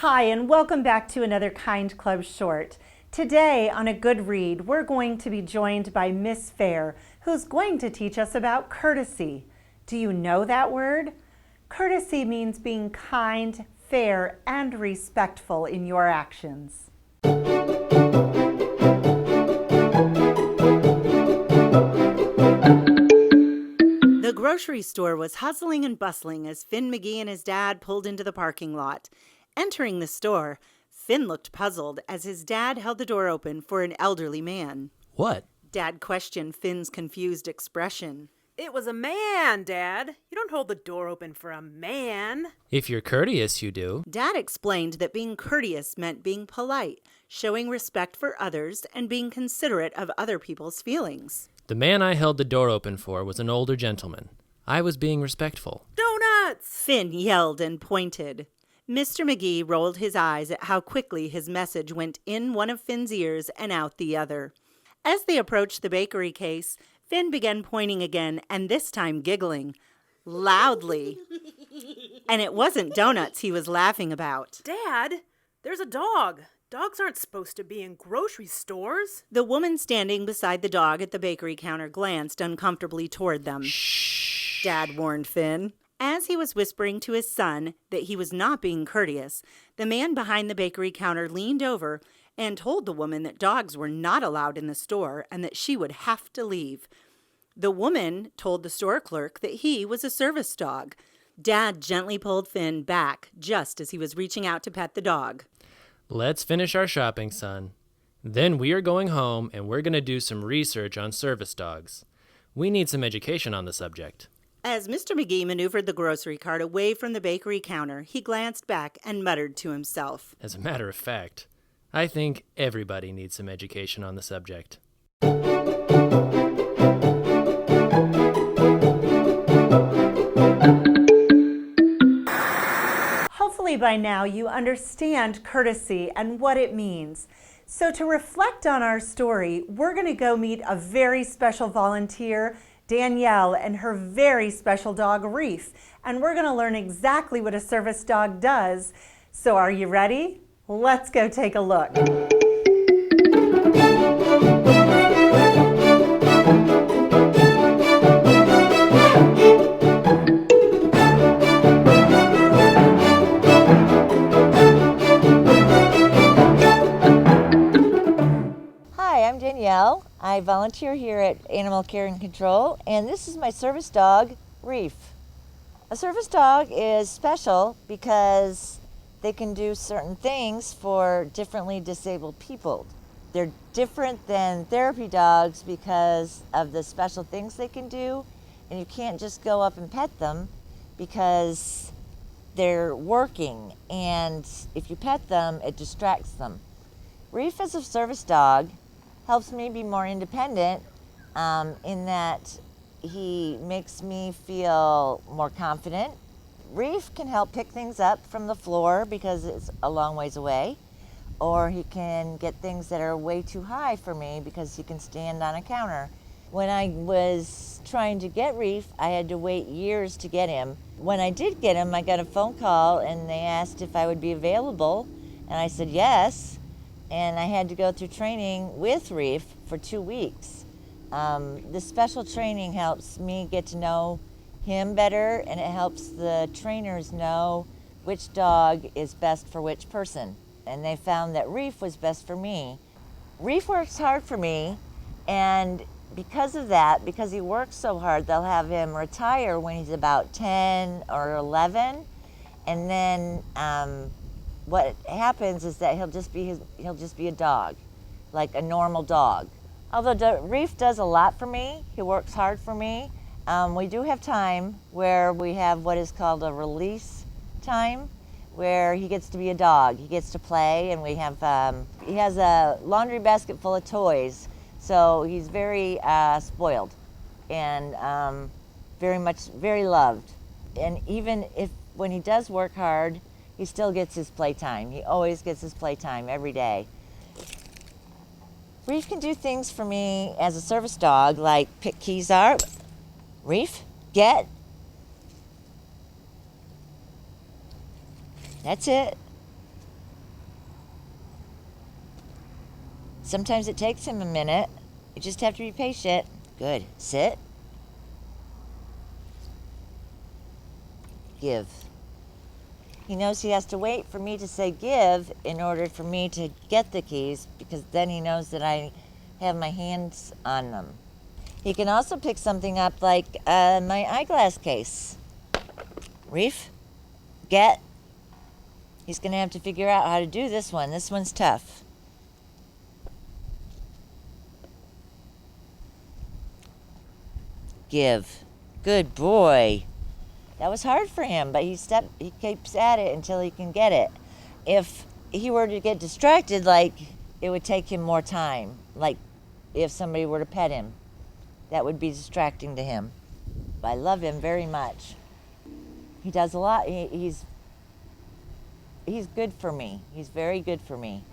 Hi, and welcome back to another Kind Club Short. Today on A Good Read, we're going to be joined by Miss Fair, who's going to teach us about courtesy. Do you know that word? Courtesy means being kind, fair, and respectful in your actions. The grocery store was hustling and bustling as Finn McGee and his dad pulled into the parking lot. Entering the store, Finn looked puzzled as his dad held the door open for an elderly man. What? Dad questioned Finn's confused expression. It was a man, Dad. You don't hold the door open for a man. If you're courteous, you do. Dad explained that being courteous meant being polite, showing respect for others, and being considerate of other people's feelings. The man I held the door open for was an older gentleman. I was being respectful. Donuts! Finn yelled and pointed. Mr. McGee rolled his eyes at how quickly his message went in one of Finn's ears and out the other. As they approached the bakery case, Finn began pointing again, and this time giggling. Loudly. And it wasn't donuts he was laughing about. Dad, there's a dog. Dogs aren't supposed to be in grocery stores. The woman standing beside the dog at the bakery counter glanced uncomfortably toward them. Shh. Dad warned Finn. As he was whispering to his son that he was not being courteous, the man behind the bakery counter leaned over and told the woman that dogs were not allowed in the store and that she would have to leave. The woman told the store clerk that he was a service dog. Dad gently pulled Finn back just as he was reaching out to pet the dog. Let's finish our shopping, son. Then we are going home and we're going to do some research on service dogs. We need some education on the subject. As Mr. McGee maneuvered the grocery cart away from the bakery counter, he glanced back and muttered to himself. As a matter of fact, I think everybody needs some education on the subject. Hopefully by now you understand courtesy and what it means. So to reflect on our story, we're going to go meet a very special volunteer, Daniele, and her very special dog, Reef. And we're going to learn exactly what a service dog does. So are you ready? Let's go take a look. Hi, I'm Danielle. I volunteer here at Animal Care and Control, and this is my service dog, Reef. A service dog is special because they can do certain things for differently disabled people. They're different than therapy dogs because of the special things they can do, and you can't just go up and pet them because they're working, and if you pet them, it distracts them. Reef as a service dog helps me be more independent in that he makes me feel more confident. Reef can help pick things up from the floor because it's a long ways away, or he can get things that are way too high for me because he can stand on a counter. When I was trying to get Reef, I had to wait years to get him. When I did get him, I got a phone call and they asked if I would be available, and I said yes. And I had to go through training with Reef for 2 weeks. This special training helps me get to know him better, and it helps the trainers know which dog is best for which person. And they found that Reef was best for me. Reef works hard for me, and because of that, because he works so hard, they'll have him retire when he's about 10 or 11, and then what happens is that he'll just be a dog, like a normal dog. Although Reef does a lot for me, he works hard for me. We do have time where we have what is called a release time, where he gets to be a dog. He gets to play, and we have he has a laundry basket full of toys, so he's very spoiled and very loved. And even if when he does work hard, he still gets his playtime. He always gets his playtime every day. Reef can do things for me as a service dog, like pick keys up. Reef, get. That's it. Sometimes it takes him a minute. You just have to be patient. Good. Sit. Give. He knows he has to wait for me to say give in order for me to get the keys, because then he knows that I have my hands on them. He can also pick something up like my eyeglass case. Reef, get. He's going to have to figure out how to do this one. This one's tough. Give. Good boy. That was hard for him, but he keeps at it until he can get it. If he were to get distracted, like, it would take him more time. Like, if somebody were to pet him, that would be distracting to him. But I love him very much. He does a lot. He's good for me. He's very good for me.